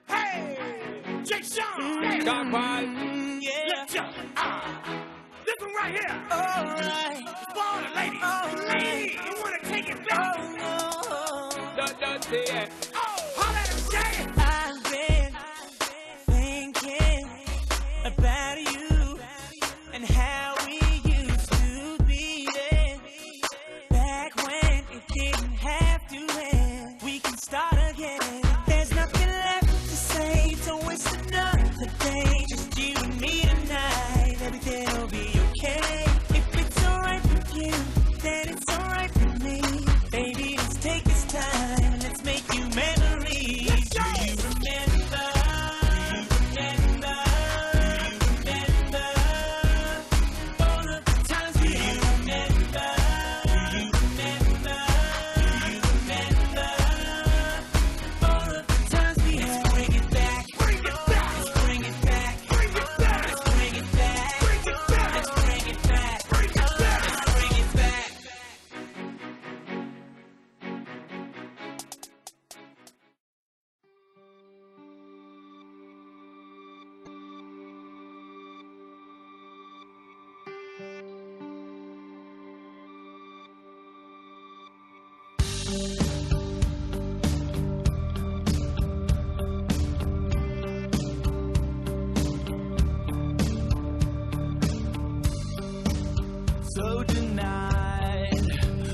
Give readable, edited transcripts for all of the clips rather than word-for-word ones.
Hey, Jake Sean. Yeah. This one right here. All right. For all the ladies. Ladies, you want to take it back? Holla at him, Jay. I've been thinking about you and how we used to be there. Back when it didn't have to end. We can start again. There's nothing left to say. Don't waste another day. Just you and me tonight. Everything'll be okay. If it's alright with you, then it's alright with me. Baby, let's take this time and let's make new memories. Let's go. Do you remember? All of the times we remember? All of the times we had. Let's bring it back. Bring it back. Let's bring it back. Bring it back. Let's bring it back. Bring it back. Let's bring it back. Bring it back. Let's bring it back. So denied,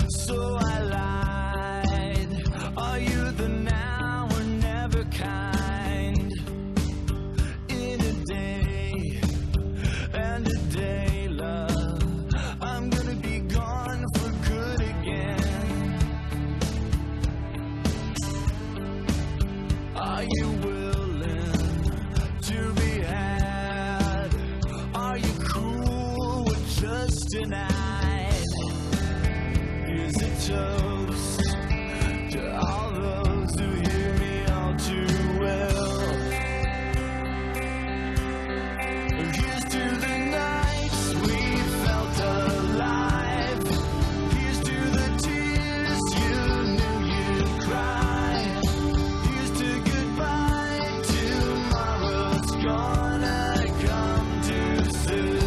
so I lied. Are you the now or never kind? In a day and a day, love, I'm gonna be gone for good again. Are you willing to be had? Are you cool with just tonight? Here's a toast to all those who hear me all too well. Here's to the nights we felt alive. Here's to the tears you knew you'd cry. Here's to goodbye. Tomorrow's gonna come too soon.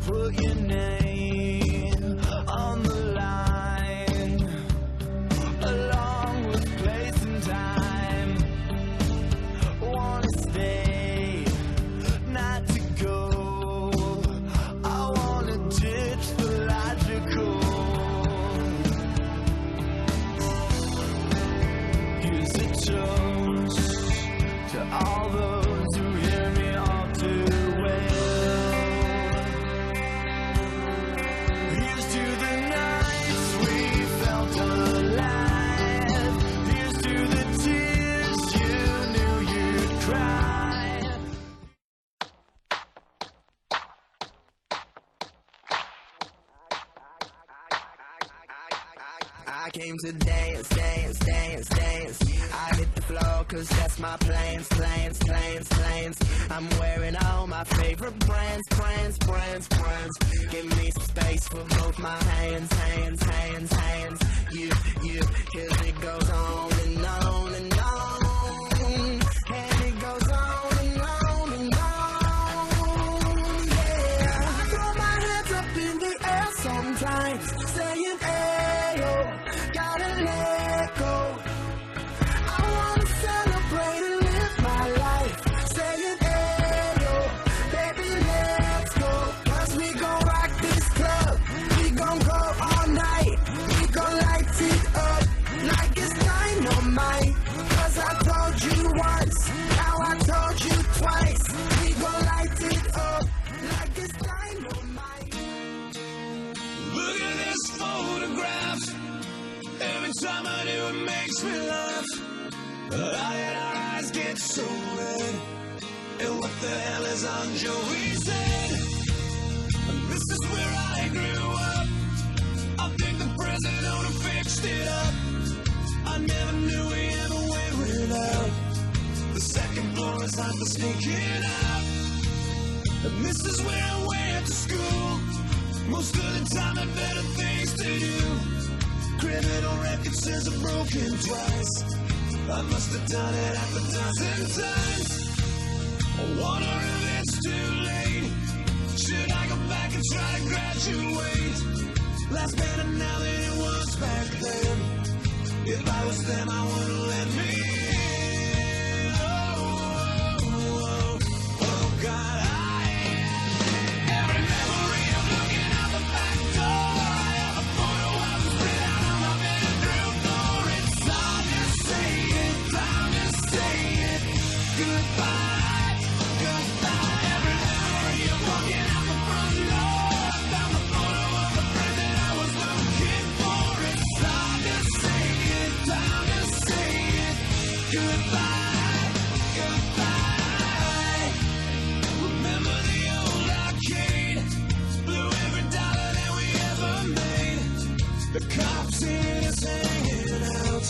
Put your name on the line, along with place and time. Wanna stay, not to go. I wanna ditch the logical. Here's a toast to all those who hear me all too well. Here's to the nights we felt alive. Here's to the tears you knew you'd cry. I came to dance, dance, dance, dance. I hit the floor cause that's my plans, plans, plans, plans. I'm wearing all my favorite brands, brands, brands, brands. Give me some space for both my hands, hands, hands, hands. You, cause it goes on and on and on. And it goes on and on and on. Yeah, I throw my hands up in the air sometimes, saying, ayo, gotta let go. I wanna celebrate and live my life, saying, ayo, baby, let's go. Cause we gon' rock this club, we gon' go all night. We gon' light it up like it's dynamite. Cause I told you once, now I told you twice. We gon' light it up like it's dynamite. Look at this photograph. Every time I do, it makes me laugh. And our eyes get so red. And what the hell is on Joey's head? This is where I grew up. I think the president who fixed it up. I never knew we ever went without. The second floor is hot for sneaking out. And this is where I went to school. Most of the time I better things record says I'm broken twice. I must have done it half a dozen times. I wonder if it's too late. Should I go back and try to graduate? Life's better now than it was back then. If I was them, I wouldn't let me in. Oh, God, every memory of looking out the back door. I have a photo of us split out on my bedroom floor. It's time to say it, time to say it. Goodbye, goodbye. Every memory of walking out the front door. I found the photo of the friend that I was looking for. It's time to say it, time to say it. Goodbye, goodbye. Remember the old arcade? Blew every dollar that we ever made. The cops in us hanging out.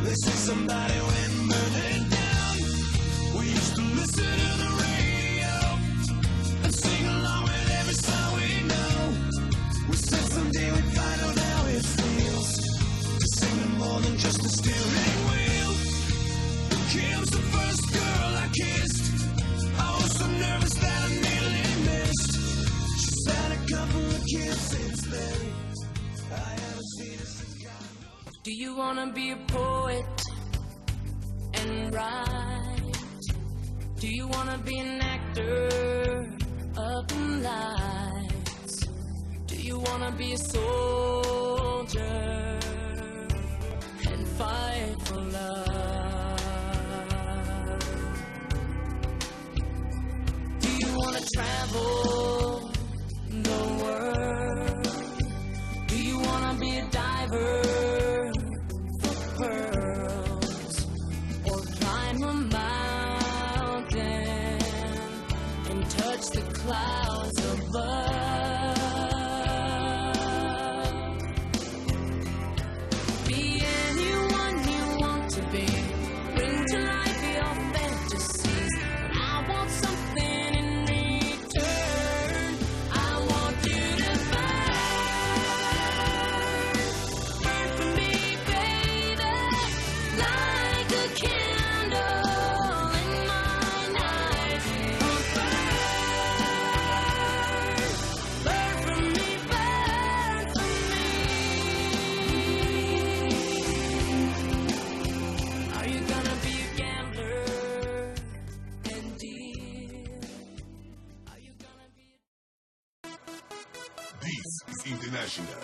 They say somebody went burning down. We used to listen to the radio and sing along with every song we know. We said someday we'd find out how it feels to sing to more than just a steering wheel. Kim's the first girl I kissed. I was so nervous that I nearly missed. She's had a couple of kids since then. I haven't seen her since God knows. Do you wanna be a poet and write? Do you wanna be an actor up in lights? Do you wanna be a soldier and fight for love? Do you wanna travel the world? Do you wanna be a diver for pearls, or climb a mountain and touch the clouds above? Be anyone you want to be. Bring to life your fantasies. But I want something in return. I want you to burn for me, baby, like a candle in my night. Oh, burn for me, burn for me. Are you gonna be a gambler and deal? Are you gonna be This is International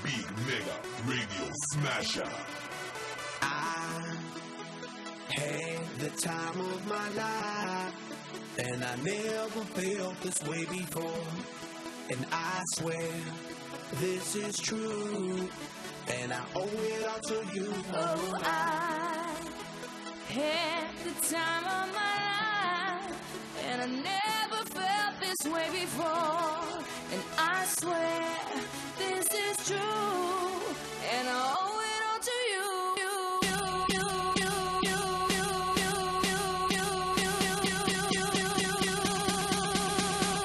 Big Mega Radio Smasher. I had the time of my life, and I never felt this way before. And I swear this is true, and I owe it all to you. Oh, I had the time of my life, and I never felt this way before. And I swear this is true, and I owe it all to you.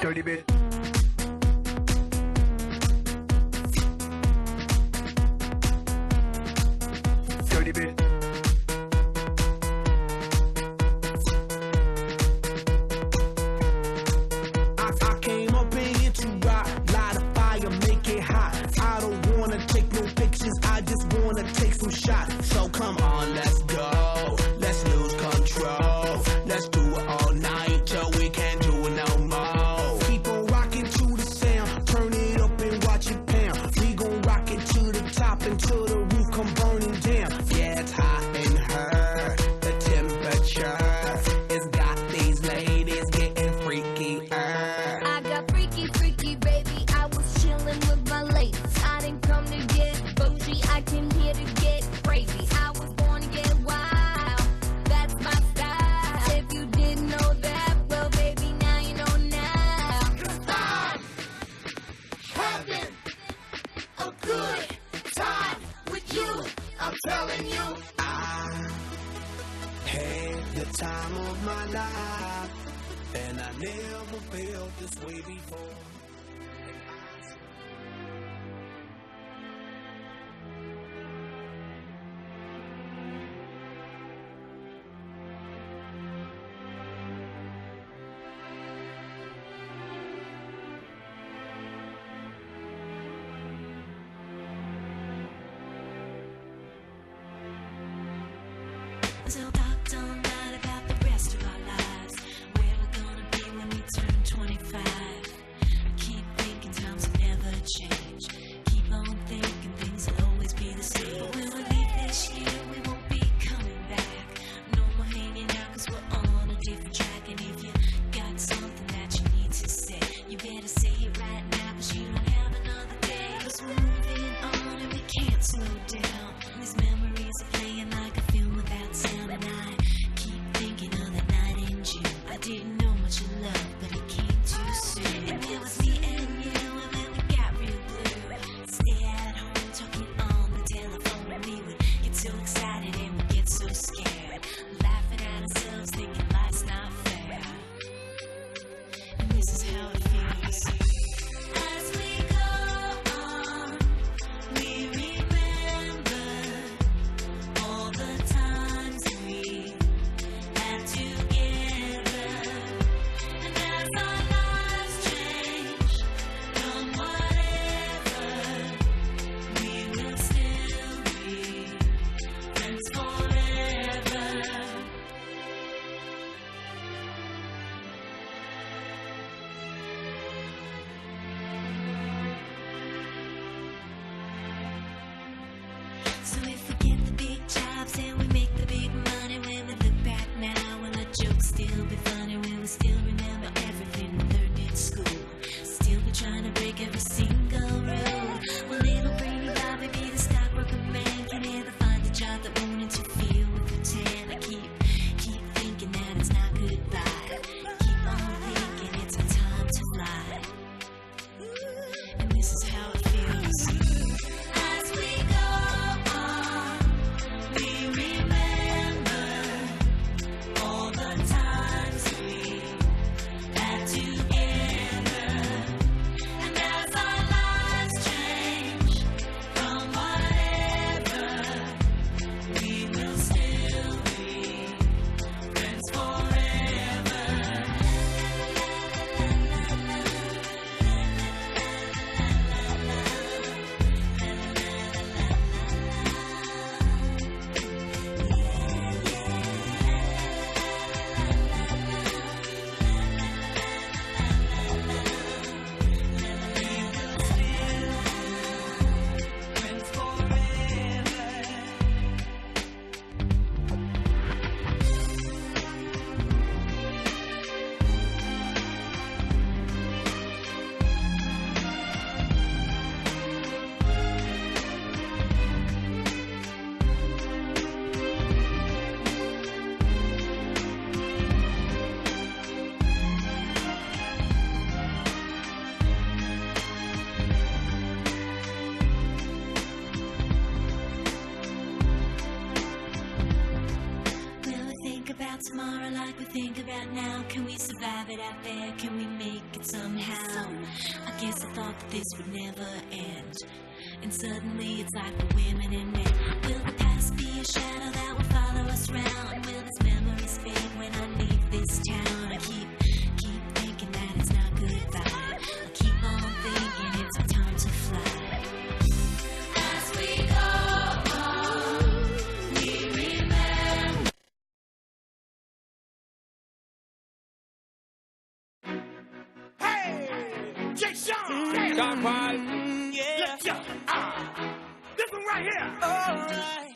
Dirty bit. Dirty bit. I came up in here to rock, light a fire, make it hot. I don't wanna take no pictures, I just wanna take some shots. So come on, let's go, let's lose control. Let's do it all night till we can't do it no more. Keep on rocking to the sound, turn it up and watch it pound. We gon' rock it to the top until the roof come burning down. Yeah, it's hot in her, the temperature has got these ladies getting freakier. I got freaky, freaky, baby. I was chillin' with my ladies. I didn't come to get bougie. I came here to get crazy. I was born to get wild. That's my style. If you didn't know that, well, baby, now you know now. 'Cause I'm having a good time with you. I'm telling you. I had the time of my life, and I never felt this way before. So talked all night about the rest of our lives, where we're gonna be when we turn 25. I keep thinking times will never change. Keep on thinking things will always be the same. But when we leave this year, we won't be coming back. No more hanging out, cause we're on a different track. And if you got something that you need to say, you better say it right now, cause you don't have another day. Cause we're moving on and we can't slow down. These memories are playing like a film without sound. And I keep thinking of that night in June. I didn't know much of love, but it came too soon. And it was me and you, and then we got real blue. Stay at home talking on the telephone, and we would get so excited and we'd get so scared, laughing at ourselves, thinking life's not fair. And this is how it feels. As we go on, we remember all the times we had together. And as our lives change from whatever, we will still be friends forever. So if we get the big jobs and we make the big money, when we look back now, will the jokes still be funny? Will we still remember everything we learned in school? Still be trying to break every single rule? Will little brainy Bobby be the stockbroker man? Can he ever find a job that won't interfere with the tan? I keep thinking that it's not goodbye. Keep on thinking it's our time to fly. And this is how it feels. As we go on, we remember all the times we had together. And as our lives change from whatever, we will still be friends forever. Friends forever. Will we think about tomorrow like we think about now? Can we survive it out there? Can we make it somehow? I guess I thought that this would never end, and suddenly it's like we're women and men. Will the past be a shadow that will follow us round? Will these memories fade when I leave this town? I keep thinking that it's not goodbye. I keep on thinking it's our time to fly. As we go on, we remember. Hey, Jay Sean, Dogpile. let's go. This one right here. Alright.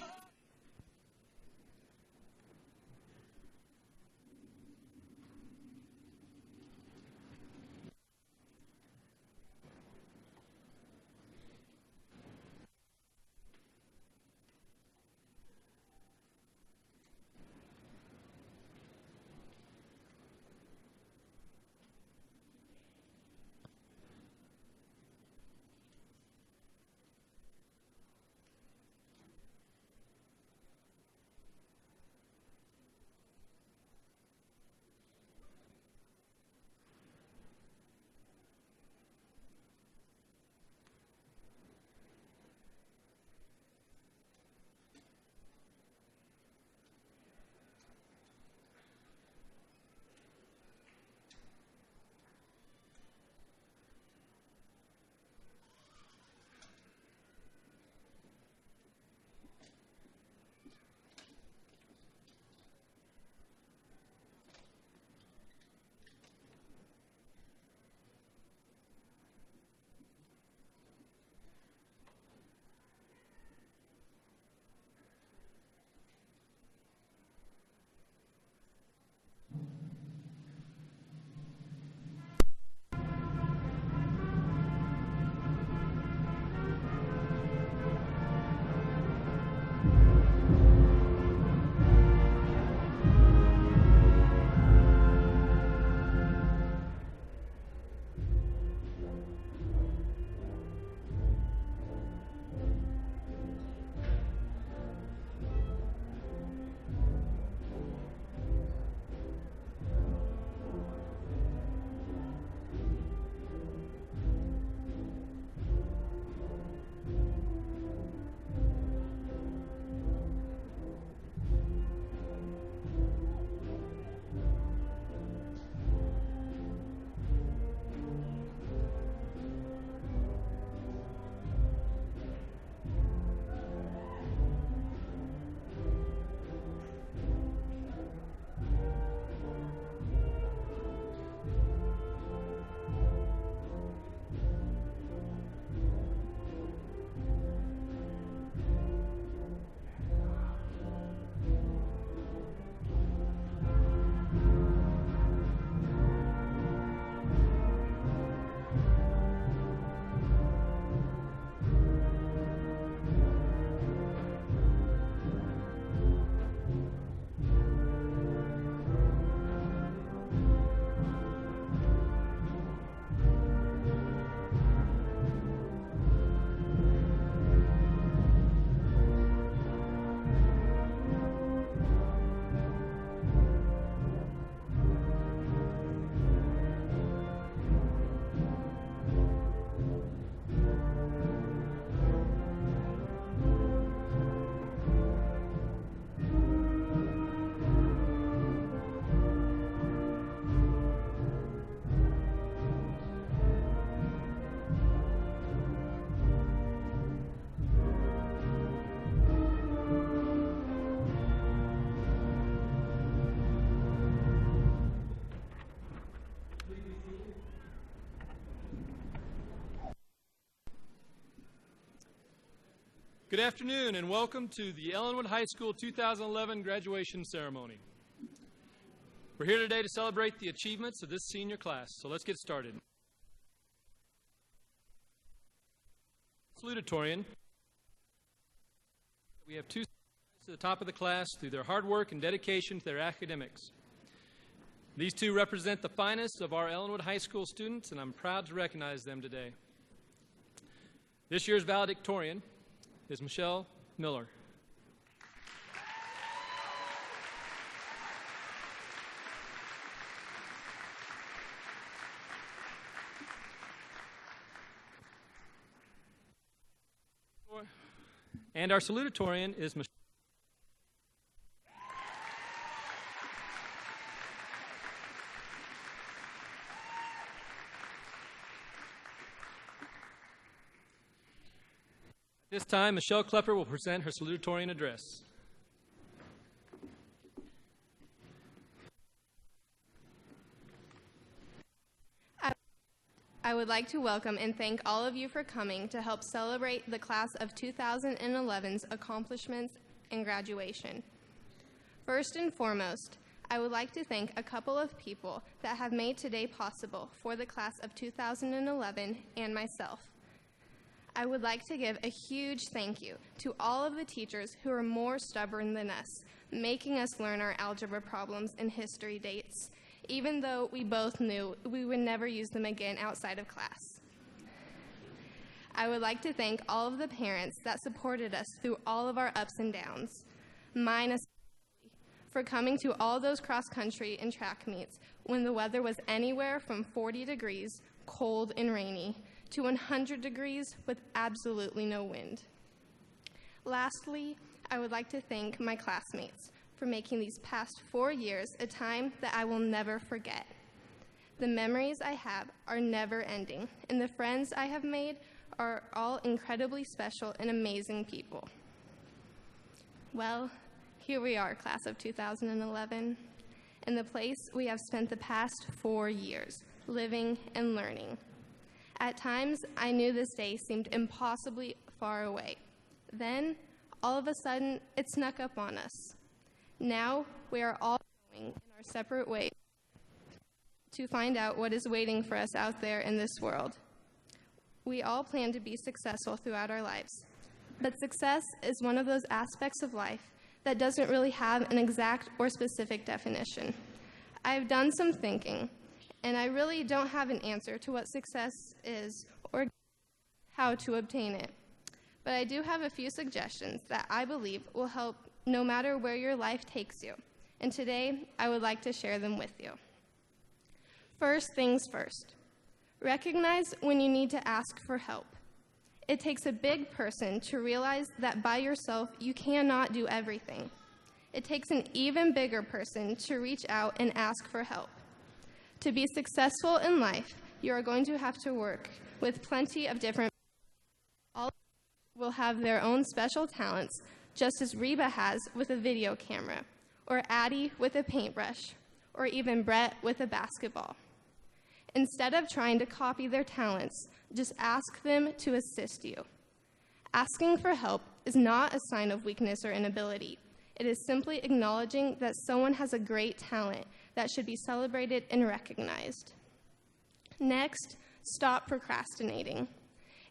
Good afternoon and welcome to the Ellenwood High School 2011 graduation ceremony. We're here today to celebrate the achievements of this senior class, so let's get started. Salutatorian. We have two students at the top of the class through their hard work and dedication to their academics. These two represent the finest of our Ellenwood High School students, and I'm proud to recognize them today. This year's valedictorian is Michelle Miller. And our salutatorian is Michelle. At this time, Michelle Klepper will present her salutatorian address. I would like to welcome and thank all of you for coming to help celebrate the class of 2011's accomplishments and graduation. First and foremost, I would like to thank a couple of people that have made today possible for the class of 2011 and myself. I would like to give a huge thank you to all of the teachers who are more stubborn than us, making us learn our algebra problems and history dates, even though we both knew we would never use them again outside of class. I would like to thank all of the parents that supported us through all of our ups and downs, mine especially, for coming to all those cross-country and track meets when the weather was anywhere from 40 degrees, cold and rainy, to 100 degrees with absolutely no wind. Lastly, I would like to thank my classmates for making these past 4 years a time that I will never forget. The memories I have are never ending, and the friends I have made are all incredibly special and amazing people. Well, here we are, class of 2011, in the place we have spent the past 4 years, living and learning. At times, I knew this day seemed impossibly far away. Then, all of a sudden, it snuck up on us. Now, we are all going in our separate ways to find out what is waiting for us out there in this world. We all plan to be successful throughout our lives, but success is one of those aspects of life that doesn't really have an exact or specific definition. I've done some thinking, and I really don't have an answer to what success is or how to obtain it. But I do have a few suggestions that I believe will help no matter where your life takes you. And today, I would like to share them with you. First things first. Recognize when you need to ask for help. It takes a big person to realize that by yourself, you cannot do everything. It takes an even bigger person to reach out and ask for help. To be successful in life, you are going to have to work with plenty of different people. All will have their own special talents, just as Reba has with a video camera, or Addie with a paintbrush, or even Brett with a basketball. Instead of trying to copy their talents, just ask them to assist you. Asking for help is not a sign of weakness or inability. It is simply acknowledging that someone has a great talent that should be celebrated and recognized. Next, stop procrastinating.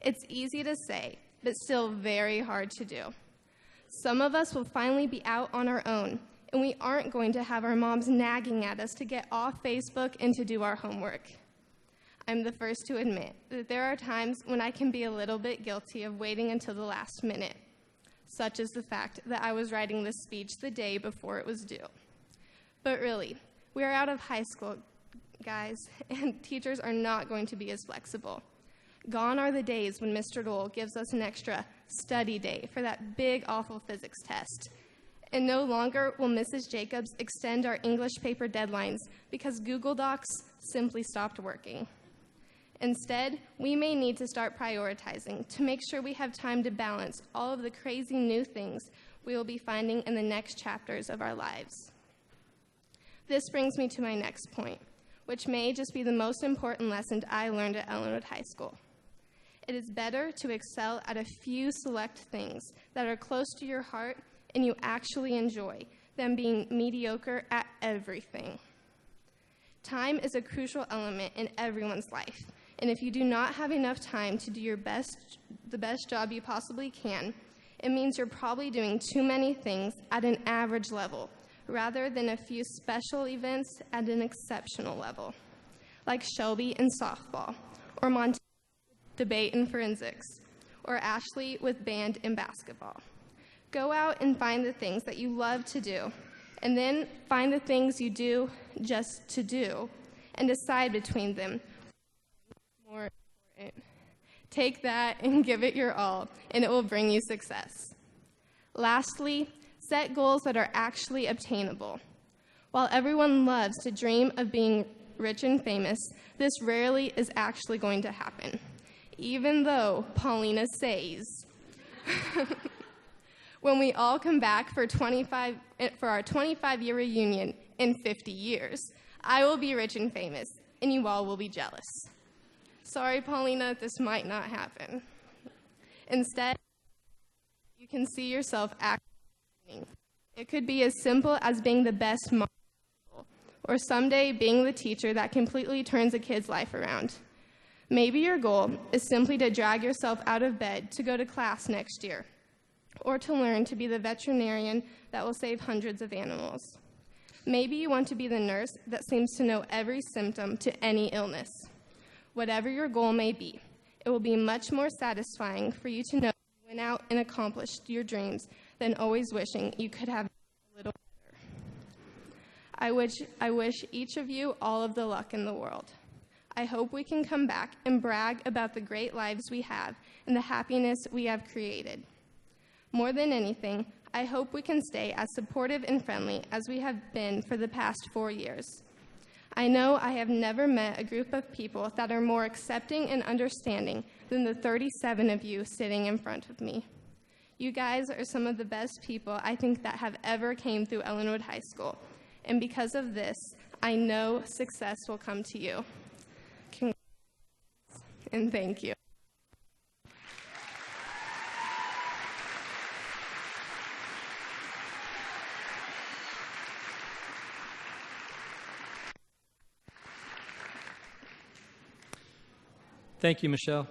It's easy to say, but still very hard to do. Some of us will finally be out on our own, and we aren't going to have our moms nagging at us to get off Facebook and to do our homework. I'm the first to admit that there are times when I can be a little bit guilty of waiting until the last minute, such as the fact that I was writing this speech the day before it was due. But really, we are out of high school, guys, and teachers are not going to be as flexible. Gone are the days when Mr. Dole gives us an extra study day for that big, awful physics test. And no longer will Mrs. Jacobs extend our English paper deadlines because Google Docs simply stopped working. Instead, we may need to start prioritizing to make sure we have time to balance all of the crazy new things we will be finding in the next chapters of our lives. This brings me to my next point, which may just be the most important lesson I learned at Ellenwood High School. It is better to excel at a few select things that are close to your heart and you actually enjoy than being mediocre at everything. Time is a crucial element in everyone's life, and if you do not have enough time to do the best job you possibly can, it means you're probably doing too many things at an average level rather than a few special events at an exceptional level, like Shelby in softball, or Montana with debate and forensics, or Ashley with band and basketball. Go out and find the things that you love to do, and then find the things you do just to do, and decide between them. More important. Take that and give it your all, and it will bring you success. Lastly, set goals that are actually obtainable. While everyone loves to dream of being rich and famous, this rarely is actually going to happen, even though Paulina says. When we all come back for our 25-year reunion in 50 years, I will be rich and famous, and you all will be jealous. Sorry, Paulina, this might not happen. Instead, you can see yourself acting. It could be as simple as being the best mom, or someday being the teacher that completely turns a kid's life around. Maybe your goal is simply to drag yourself out of bed to go to class next year, or to learn to be the veterinarian that will save hundreds of animals. Maybe you want to be the nurse that seems to know every symptom to any illness. Whatever your goal may be, it will be much more satisfying for you to know you went out and accomplished your dreams than always wishing you could have a little better. I wish each of you all of the luck in the world. I hope we can come back and brag about the great lives we have and the happiness we have created. More than anything, I hope we can stay as supportive and friendly as we have been for the past 4 years. I know I have never met a group of people that are more accepting and understanding than the 37 of you sitting in front of me. You guys are some of the best people I think that have ever came through Ellenwood High School, and because of this, I know success will come to you. Congrats, and thank you. Thank you, Michelle.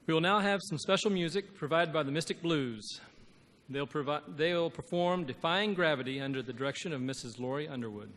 We will now have some special music provided by the Mystic Blues. They'll perform Defying Gravity under the direction of Mrs. Lori Underwood.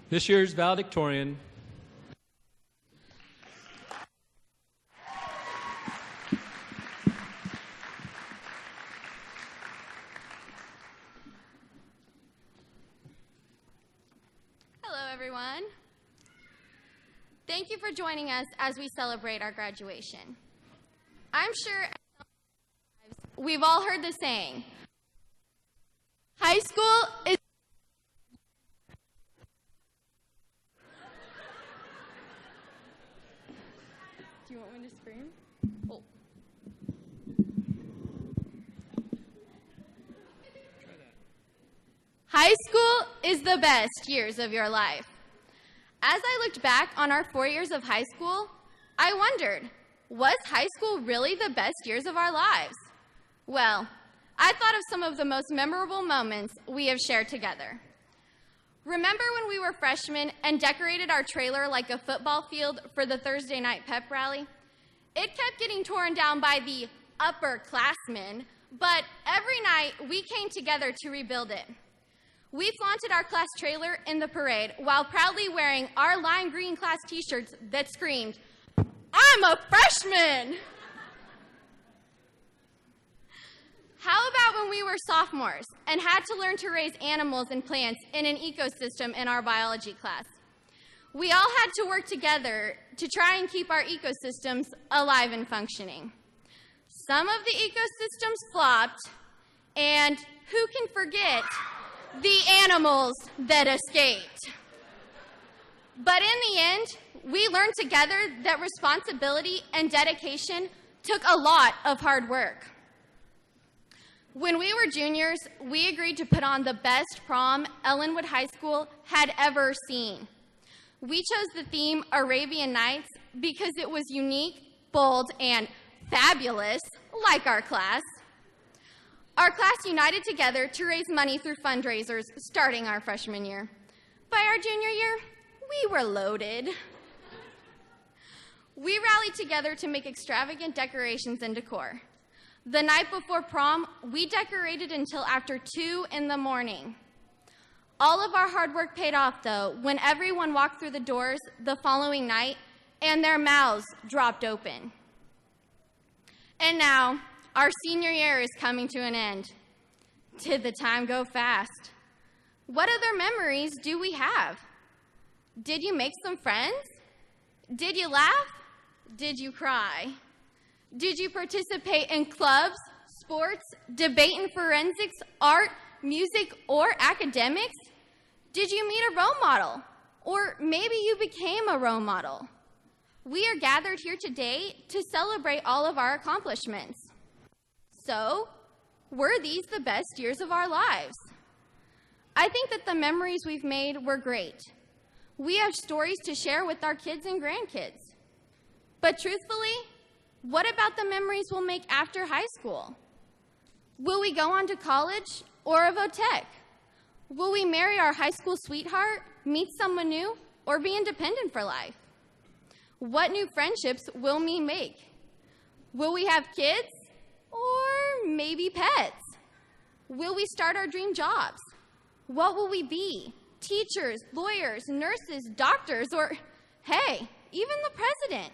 This year's valedictorian, Hello, everyone. Thank you for joining us as we celebrate our graduation. I'm sure we've all heard the saying, high school is... Do you want me to scream? Oh. High school is the best years of your life. As I looked back on our 4 years of high school, I wondered, was high school really the best years of our lives? Well, I thought of some of the most memorable moments we have shared together. Remember when we were freshmen and decorated our trailer like a football field for the Thursday night pep rally? It kept getting torn down by the upperclassmen, but every night we came together to rebuild it. We flaunted our class trailer in the parade while proudly wearing our lime green class t-shirts that screamed, "I'm a freshman!" How about when we were sophomores and had to learn to raise animals and plants in an ecosystem in our biology class? We all had to work together to try and keep our ecosystems alive and functioning. Some of the ecosystems flopped, and who can forget the animals that escaped? But in the end, we learned together that responsibility and dedication took a lot of hard work. When we were juniors, we agreed to put on the best prom Ellenwood High School had ever seen. We chose the theme Arabian Nights because it was unique, bold, and fabulous, like our class. Our class united together to raise money through fundraisers starting our freshman year. By our junior year, we were loaded. We rallied together to make extravagant decorations and decor. The night before prom, we decorated until after 2 in the morning. All of our hard work paid off, though, when everyone walked through the doors the following night and their mouths dropped open. And now, our senior year is coming to an end. Did the time go fast? What other memories do we have? Did you make some friends? Did you laugh? Did you cry? Did you participate in clubs, sports, debate and forensics, art, music, or academics? Did you meet a role model? Or maybe you became a role model. We are gathered here today to celebrate all of our accomplishments. So, were these the best years of our lives? I think that the memories we've made were great. We have stories to share with our kids and grandkids. But truthfully, what about the memories we'll make after high school? Will we go on to college or a vo-tech? Will we marry our high school sweetheart, meet someone new, or be independent for life? What new friendships will we make? Will we have kids or maybe pets? Will we start our dream jobs? What will we be? Teachers, lawyers, nurses, doctors, or, hey, even the president?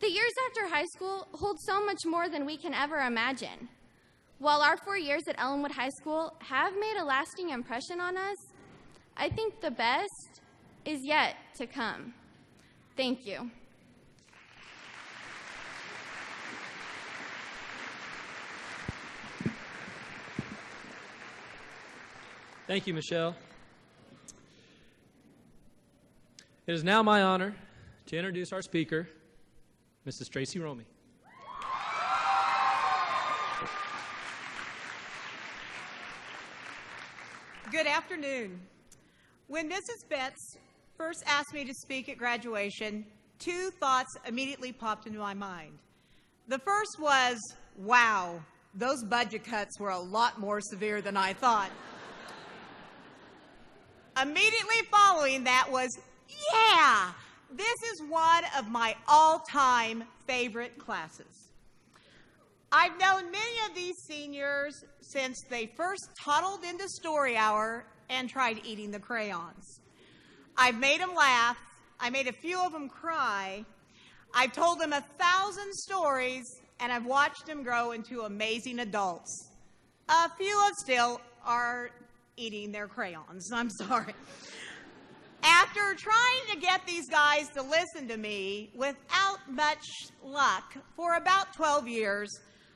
The years after high school hold so much more than we can ever imagine. While our 4 years at Ellenwood High School have made a lasting impression on us, I think the best is yet to come. Thank you. Thank you, Michelle. It is now my honor to introduce our speaker, Mrs. Tracy Romey. Good afternoon. When Mrs. Betts first asked me to speak at graduation, 2 thoughts immediately popped into my mind. The first was, wow, those budget cuts were a lot more severe than I thought. Immediately following that was, yeah, this is one of my all-time favorite classes. I've known many of these seniors since they first toddled into story hour and tried eating the crayons. I've made them laugh. I made a few of them cry. I've told them 1,000 stories, and I've watched them grow into amazing adults. A few of still are eating their crayons. I'm sorry. After trying to get these guys to listen to me without much luck for about 12 years,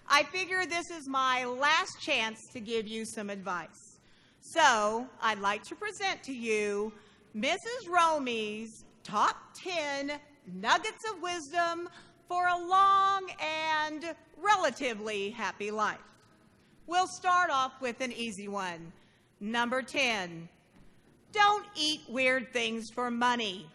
I figure this is my last chance to give you some advice. So I'd like to present to you Mrs. Romey's top 10 nuggets of wisdom for a long and relatively happy life. We'll start off with an easy one. Number 10, don't eat weird things for money.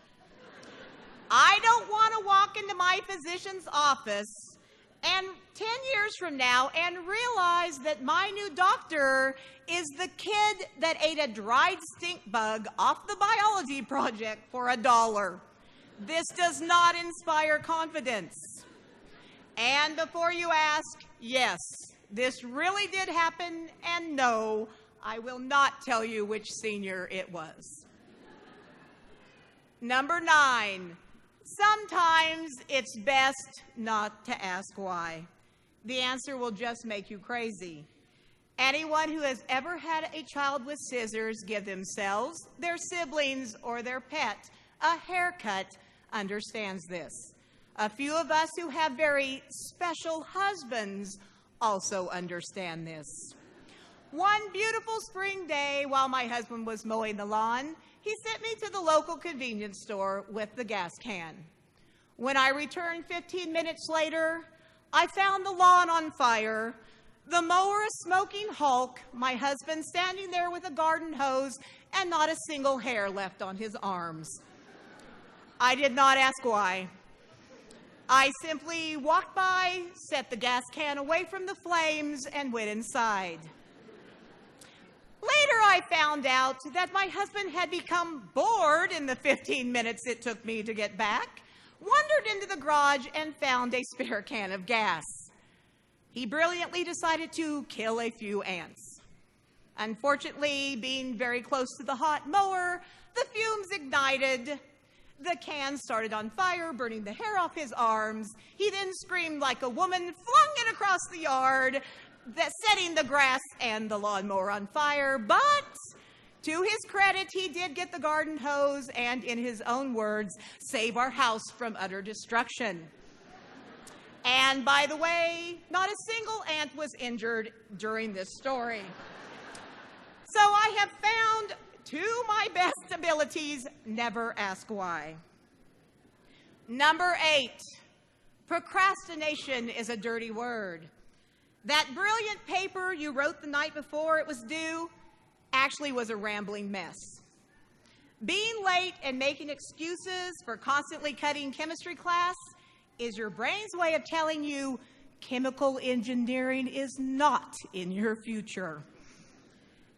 I don't want to walk into my physician's office and 10 years from now and realize that my new doctor is the kid that ate a dried stink bug off the biology project for $1. This does not inspire confidence. And before you ask, yes, this really did happen, and no, I will not tell you which senior it was. Number 9, sometimes it's best not to ask why. The answer will just make you crazy. Anyone who has ever had a child with scissors give themselves, their siblings, or their pet a haircut understands this. A few of us who have very special husbands also understand this. One beautiful spring day while my husband was mowing the lawn, he sent me to the local convenience store with the gas can. When I returned 15 minutes later, I found the lawn on fire, the mower a smoking hulk, my husband standing there with a garden hose, and not a single hair left on his arms. I did not ask why. I simply walked by, set the gas can away from the flames, and went inside. Later, I found out that my husband had become bored in the 15 minutes it took me to get back, wandered into the garage, and found a spare can of gas. He brilliantly decided to kill a few ants. Unfortunately, being very close to the hot mower, the fumes ignited. The can started on fire, burning the hair off his arms. He then screamed like a woman, flung it across the yard, setting the grass and the lawnmower on fire. But to his credit, he did get the garden hose and, in his own words, save our house from utter destruction. And by the way, not a single ant was injured during this story. So I have found, to my best abilities, never ask why. Number 8, procrastination is a dirty word. That brilliant paper you wrote the night before it was due actually was a rambling mess. Being late and making excuses for constantly cutting chemistry class is your brain's way of telling you chemical engineering is not in your future.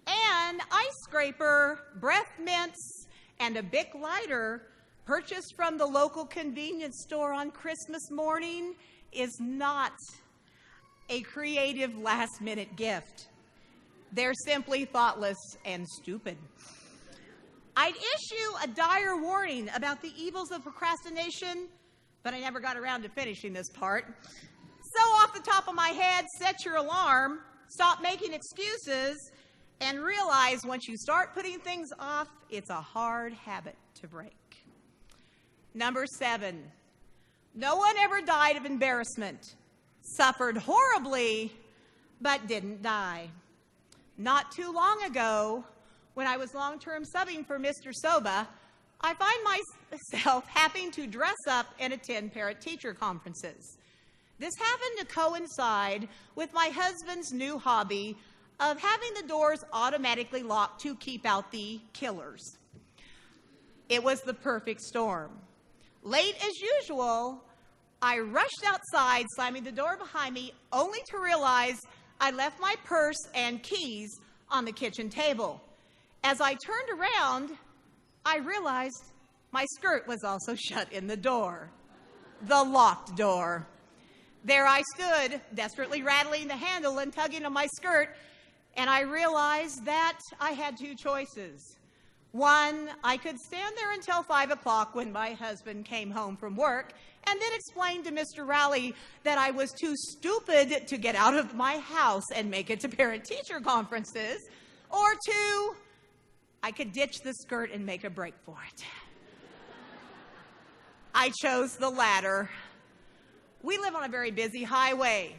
And ice scraper, breath mints, and a Bic lighter purchased from the local convenience store on Christmas morning is not a creative last-minute gift. They're simply thoughtless and stupid. I'd issue a dire warning about the evils of procrastination, but I never got around to finishing this part. So off the top of my head, set your alarm, stop making excuses, and realize once you start putting things off, it's a hard habit to break. Number 7, no one ever died of embarrassment, suffered horribly, but didn't die. Not too long ago, when I was long-term subbing for Mr. Soba, I find myself having to dress up and attend parent-teacher conferences. This happened to coincide with my husband's new hobby of having the doors automatically locked to keep out the killers. It was the perfect storm. Late as usual, I rushed outside, slamming the door behind me, only to realize I left my purse and keys on the kitchen table. As I turned around, I realized my skirt was also shut in the door, the locked door. There I stood, desperately rattling the handle and tugging on my skirt, and I realized that I had two choices. One, I could stand there until 5 o'clock when my husband came home from work and then explain to Mr. Rowley that I was too stupid to get out of my house and make it to parent-teacher conferences. Or two, I could ditch the skirt and make a break for it. I chose the latter. We live on a very busy highway.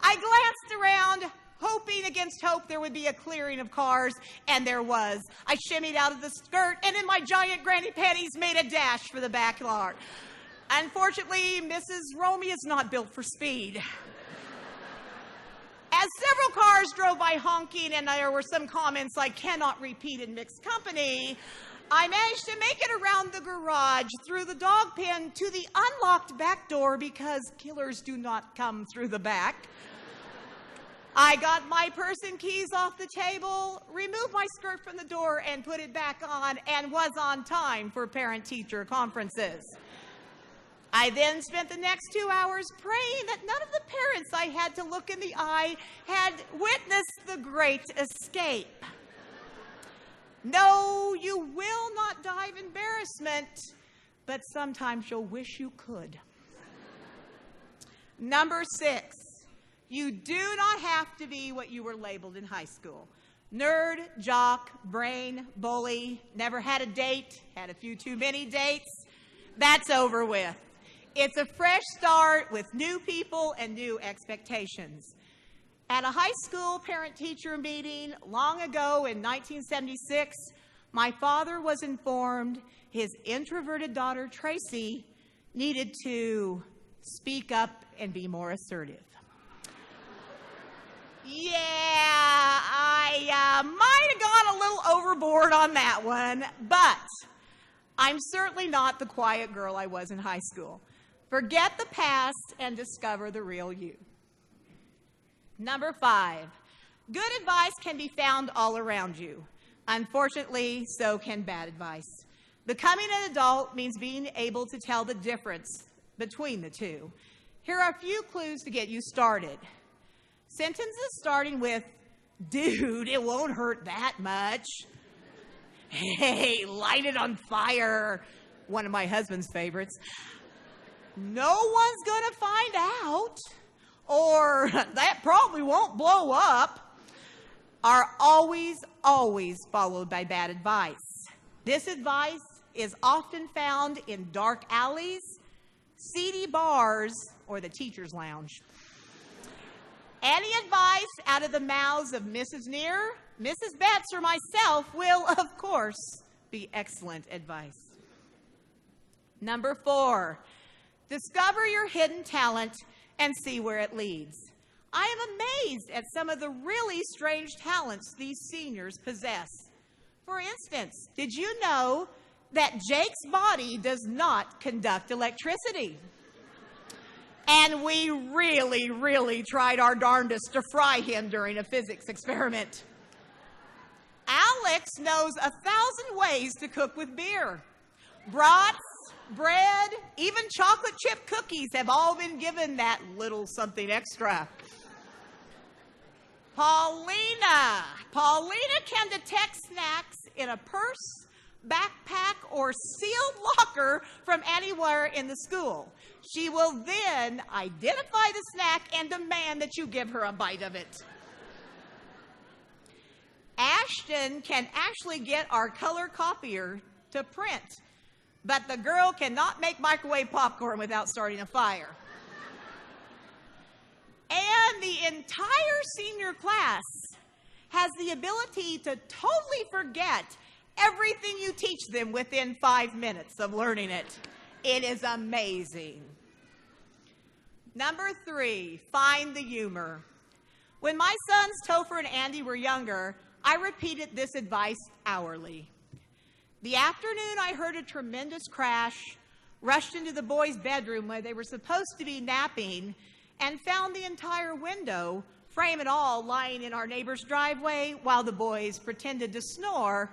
I glanced around, hoping against hope there would be a clearing of cars, and there was. I shimmied out of the skirt and in my giant granny panties made a dash for the backyard. Unfortunately, Mrs. Romy is not built for speed. As several cars drove by honking and there were some comments I cannot repeat in mixed company, I managed to make it around the garage, through the dog pen, to the unlocked back door because killers do not come through the back. I got my purse and keys off the table, removed my skirt from the door, and put it back on, and was on time for parent-teacher conferences. I then spent the next 2 hours praying that none of the parents I had to look in the eye had witnessed the great escape. No, you will not die of embarrassment, but sometimes you'll wish you could. Number 6. You do not have to be what you were labeled in high school. Nerd, jock, brain, bully, never had a date, had a few too many dates. That's over with. It's a fresh start with new people and new expectations. At a high school parent-teacher meeting long ago in 1976, my father was informed his introverted daughter, Tracy, needed to speak up and be more assertive. Yeah, I might have gone a little overboard on that one, but I'm certainly not the quiet girl I was in high school. Forget the past and discover the real you. Number 5, good advice can be found all around you. Unfortunately, so can bad advice. Becoming an adult means being able to tell the difference between the two. Here are a few clues to get you started. Sentences starting with, dude, it won't hurt that much. Hey, light it on fire. One of my husband's favorites. No one's gonna find out. Or that probably won't blow up. Are always followed by bad advice. This advice is often found in dark alleys, seedy bars, or the teacher's lounge. Any advice out of the mouths of Mrs. Neer, Mrs. Betts, or myself will, of course, be excellent advice. Number 4, discover your hidden talent and see where it leads. I am amazed at some of the really strange talents these seniors possess. For instance, did you know that Jake's body does not conduct electricity? And we really tried our darndest to fry him during a physics experiment. Alex knows 1,000 ways to cook with beer. Brats, bread, even chocolate chip cookies have all been given that little something extra. Paulina can detect snacks in a purse, backpack, or sealed locker from anywhere in the school. She will then identify the snack and demand that you give her a bite of it. Ashton can actually get our color copier to print, but the girl cannot make microwave popcorn without starting a fire. And the entire senior class has the ability to totally forget everything you teach them within 5 minutes of learning it. It is amazing. Number 3, find the humor. When my sons Topher and Andy were younger, I repeated this advice hourly. The afternoon I heard a tremendous crash, rushed into the boys' bedroom where they were supposed to be napping, and found the entire window, frame and all, lying in our neighbor's driveway while the boys pretended to snore.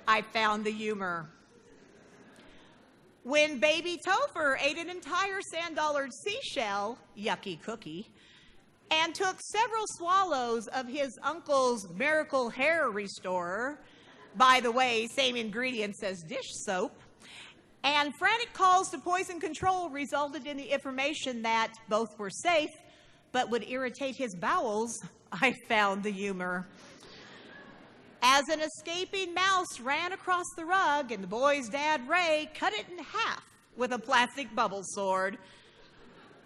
I found the humor. When baby Topher ate an entire sand-dollared seashell, yucky cookie, and took several swallows of his uncle's miracle hair restorer, by the way, same ingredients as dish soap, and frantic calls to poison control resulted in the information that both were safe but would irritate his bowels. I found the humor. As an escaping mouse ran across the rug and the boy's dad, Ray, cut it in half with a plastic bubble sword.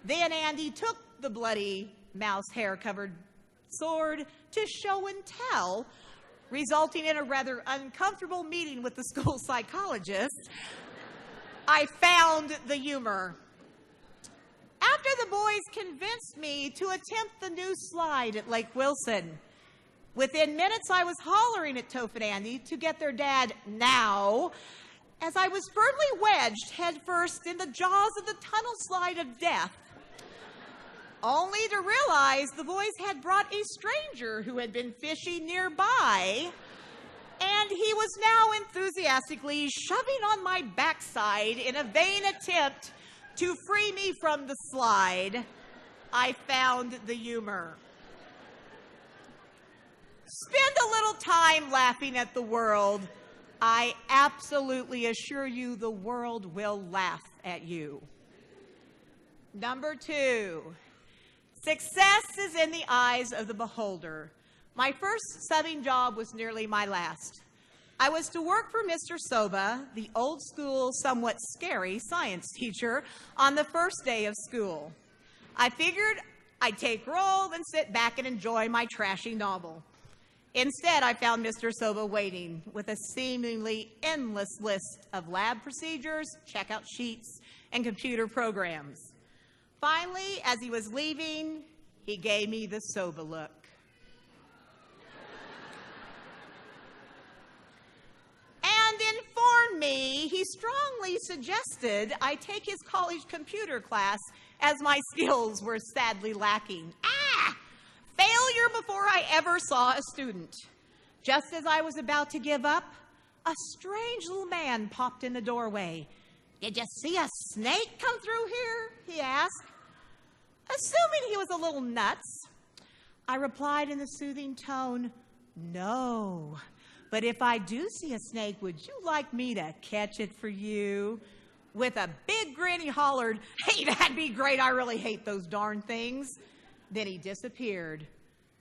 Then Andy took the bloody mouse hair-covered sword to show and tell, resulting in a rather uncomfortable meeting with the school psychologist. I found the humor. After the boys convinced me to attempt the new slide at Lake Wilson, within minutes I was hollering at Toph and Andy to get their dad now, as I was firmly wedged headfirst in the jaws of the tunnel slide of death, only to realize the boys had brought a stranger who had been fishing nearby, and he was now enthusiastically shoving on my backside in a vain attempt to free me from the slide. I found the humor. Spend a little time laughing at the world. I absolutely assure you the world will laugh at you. Number 2, success is in the eyes of the beholder. My first subbing job was nearly my last. I was to work for Mr. Soba, the old school, somewhat scary science teacher, on the first day of school. I figured I'd take roll, then sit back and enjoy my trashy novel. Instead, I found Mr. Soba waiting with a seemingly endless list of lab procedures, checkout sheets, and computer programs. Finally, as he was leaving, he gave me the Soba look. And informed me he strongly suggested I take his college computer class as my skills were sadly lacking. Failure before I ever saw a student. Just as I was about to give up, a strange little man popped in the doorway. "Did you see a snake come through here?" he asked. Assuming he was a little nuts, I replied in a soothing tone, "No, but if I do see a snake, would you like me to catch it for you?" With a big grin, he hollered, "Hey, that'd be great. I really hate those darn things." Then he disappeared.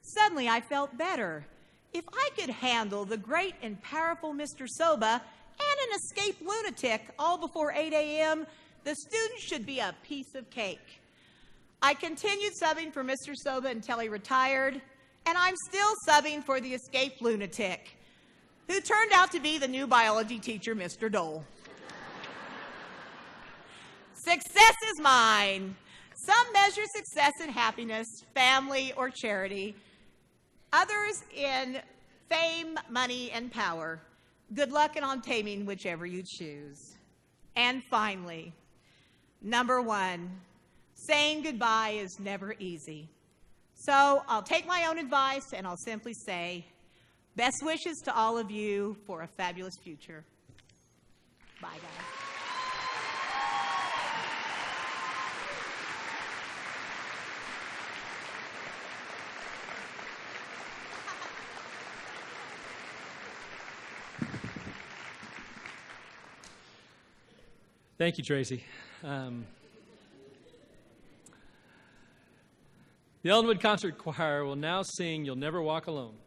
Suddenly, I felt better. If I could handle the great and powerful Mr. Soba and an escaped lunatic all before 8 a.m., the student should be a piece of cake. I continued subbing for Mr. Soba until he retired, and I'm still subbing for the escaped lunatic, who turned out to be the new biology teacher, Mr. Dole. Success is mine. Some measure success in happiness, family, or charity. Others in fame, money, and power. Good luck in obtaining whichever you choose. And finally, number 1, saying goodbye is never easy. So I'll take my own advice and I'll simply say, best wishes to all of you for a fabulous future. Bye, guys. Thank you, Tracy. The Ellenwood Concert Choir will now sing "You'll Never Walk Alone."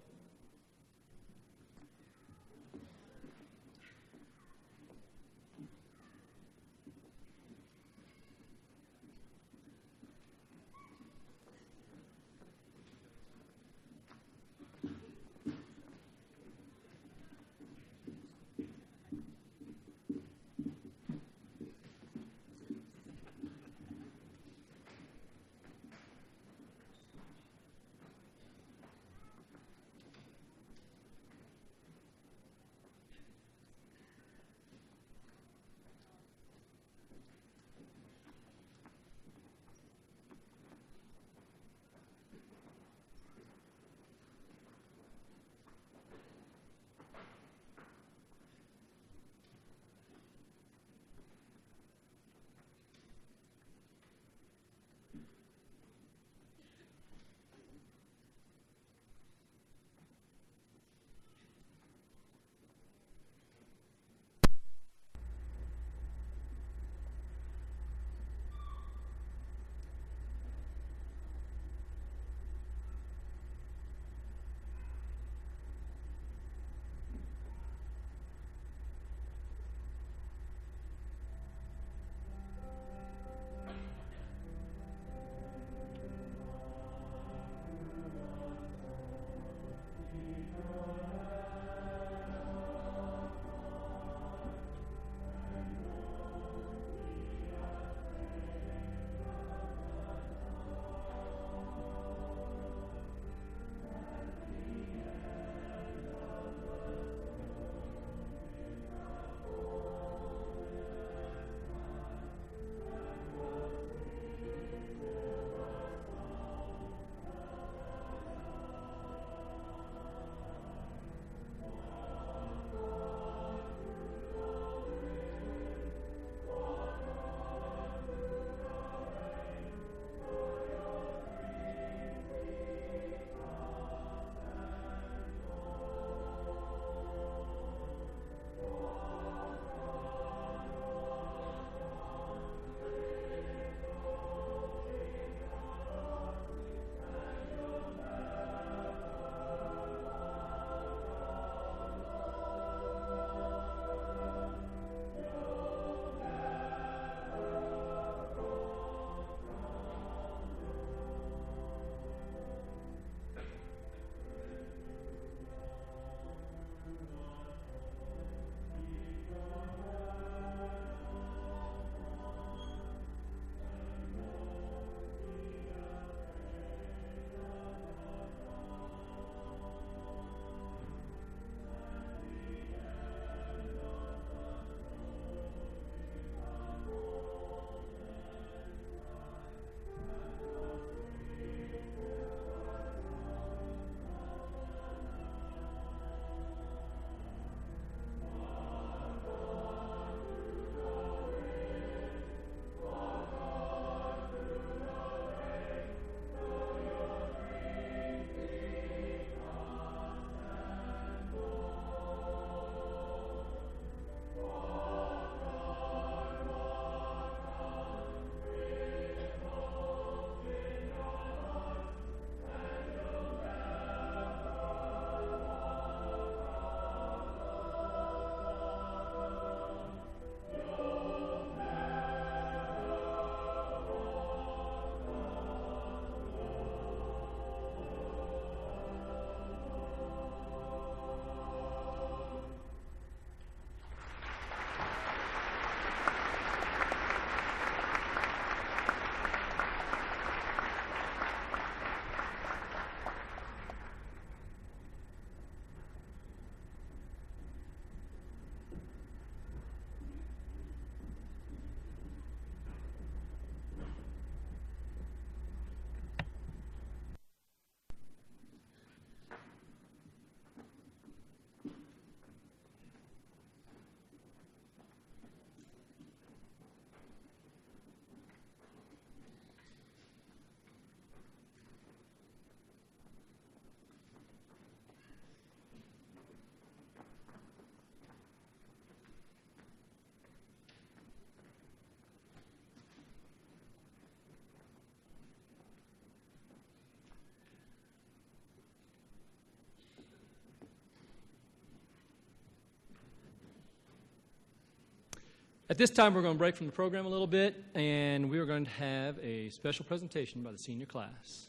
At this time, we're going to break from the program a little bit, and we are going to have a special presentation by the senior class.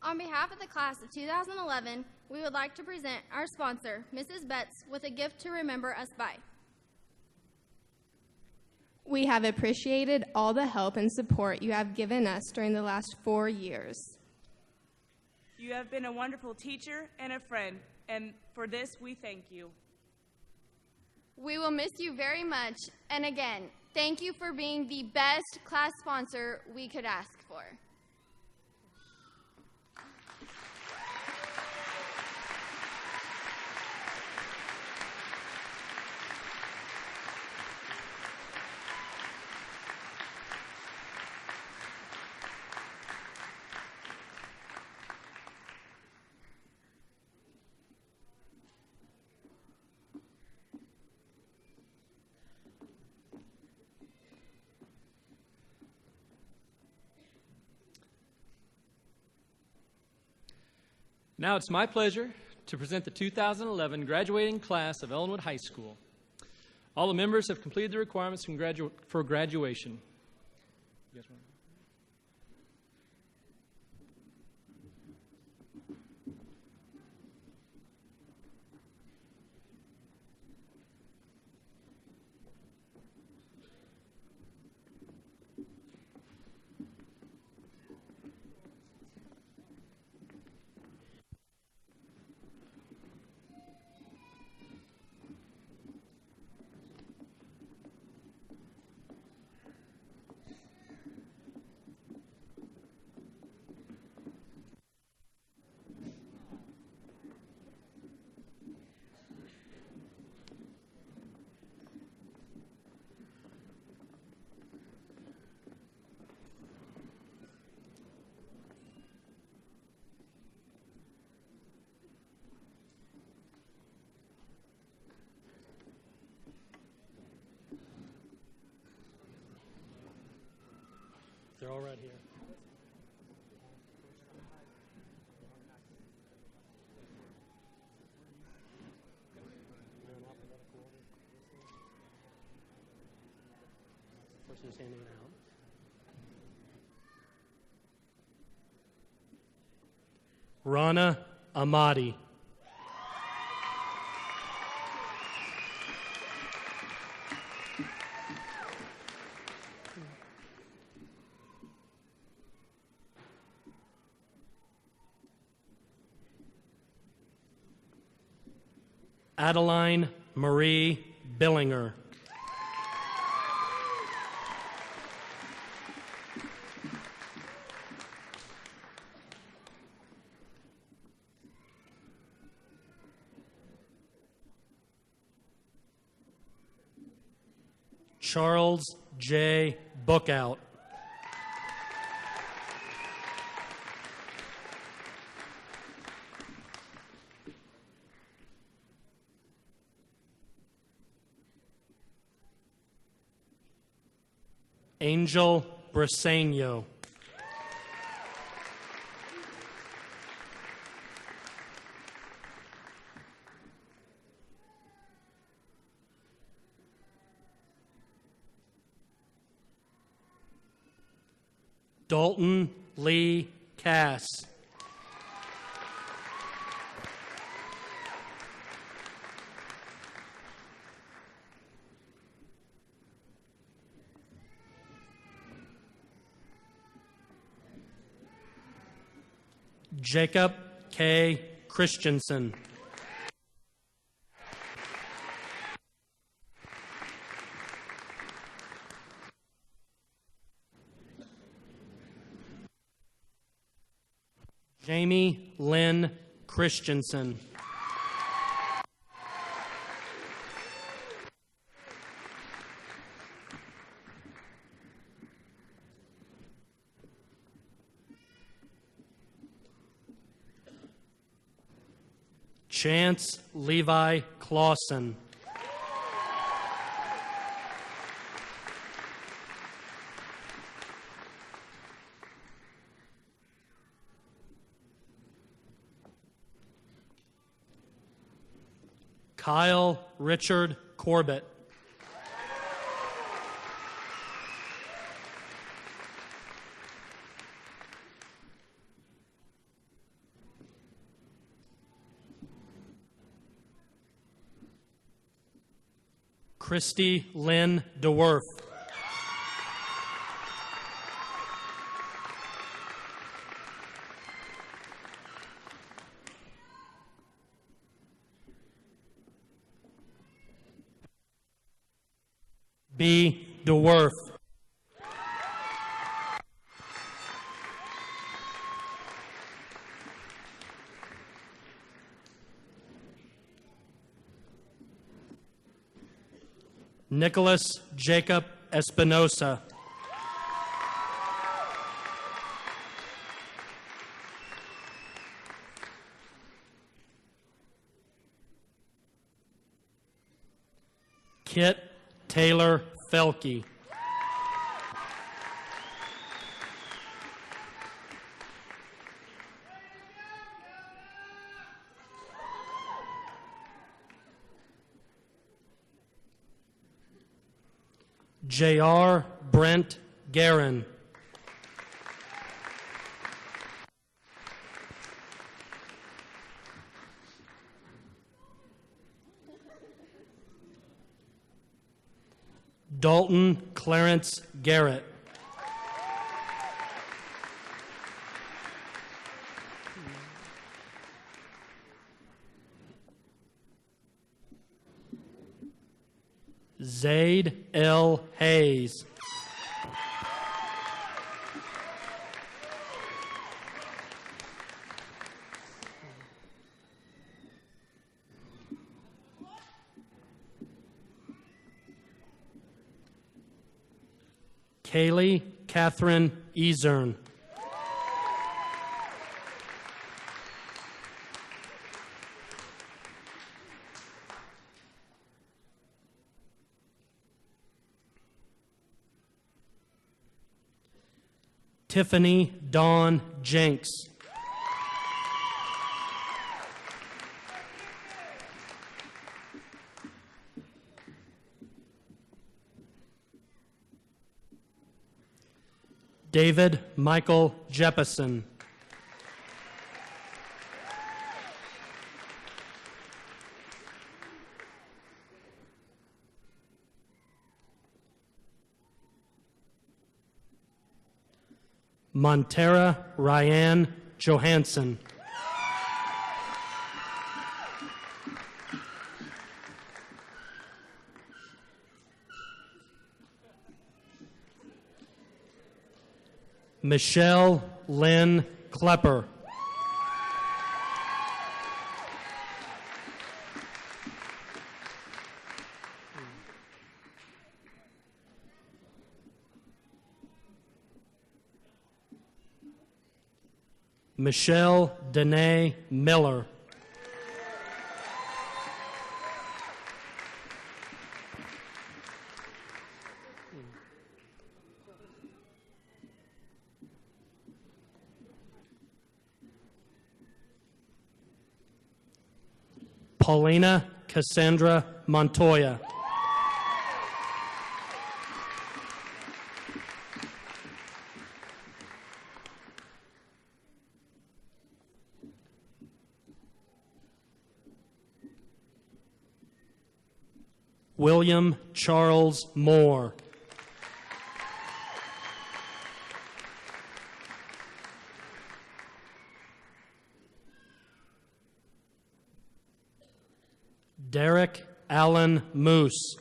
On behalf of the class of 2011, we would like to present our sponsor, Mrs. Betts, with a gift to remember us by. We have appreciated all the help and support you have given us during the last 4 years. You have been a wonderful teacher and a friend, and for this we thank you. We will miss you very much, and again, thank you for being the best class sponsor we could ask for. Now it's my pleasure to present the 2011 graduating class of Ellenwood High School. All the members have completed the requirements for graduation. You guys want to- They're all right here. Person's handing it out. Rana Amadi. Adeline Marie Billinger. Charles J. Bookout. Angel Briseño. Dalton Lee Cass. Jacob K. Christensen. Jamie Lynn Christensen. Chance Levi Clausen. Kyle Richard Corbett. Christy Lynn DeWerf. B. DeWerf. Nicholas Jacob Espinosa. Kit Taylor Felke. J.R. Brent Guerin. Dalton Clarence Garrett. Zaid L. Hayes. Kaylee Catherine Ezern. Tiffany Dawn Jenks. David Michael Jeppesen. Montera Ryan Johansson. Michelle Lynn Klepper. Michelle Danae Miller. Paulina Cassandra Montoya. William Charles Moore. Derek Allen Moose.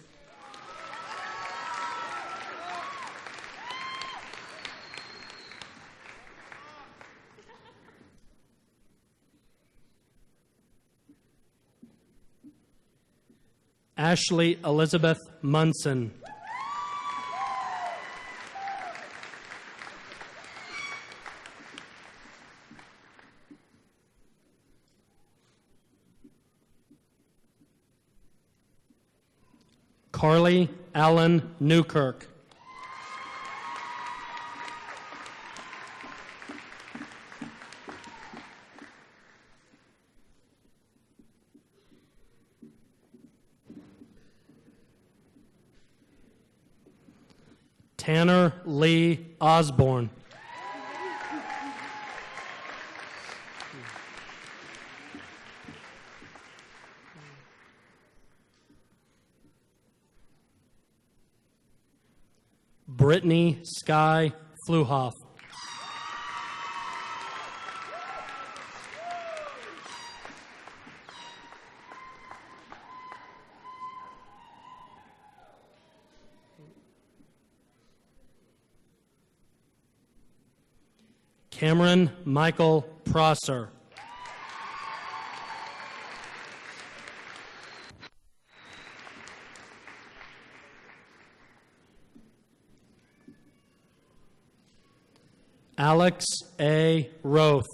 Ashley Elizabeth Munson. Carly Allen Newkirk. Tanner Lee Osborne. Brittany Sky Fluhoff. Cameron Michael Prosser. Alex A. Roth.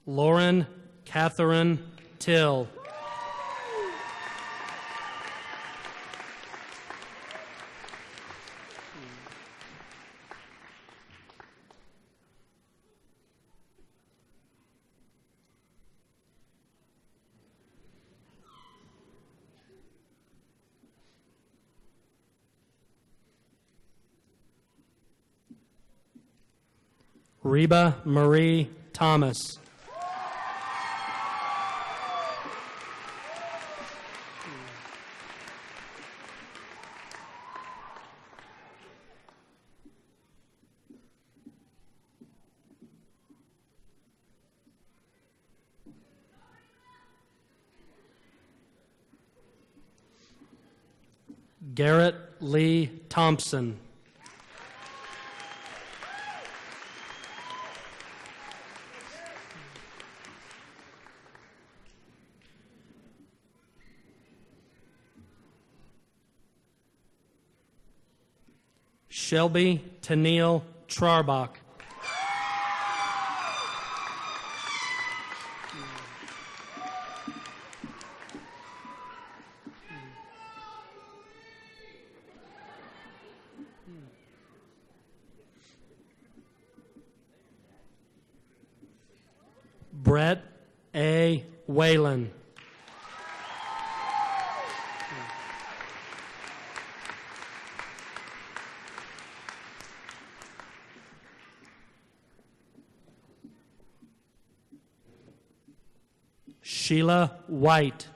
Lauren Catherine Till. Reba Marie Thomas. Garrett Lee Thompson. Shelby Tennille Trarbach. Brett A. Whalen. Sheila White.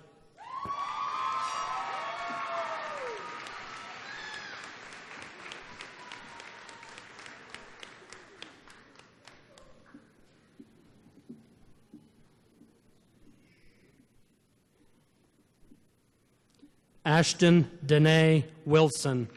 Ashton Danae Wilson.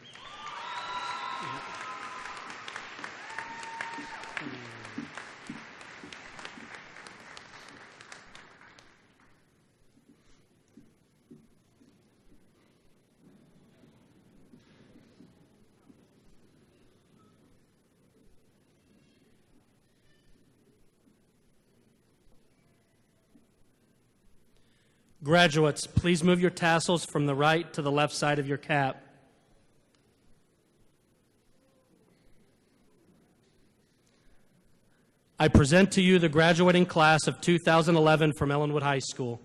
Graduates, please move your tassels from the right to the left side of your cap. I present to you the graduating class of 2011 from Ellenwood High School.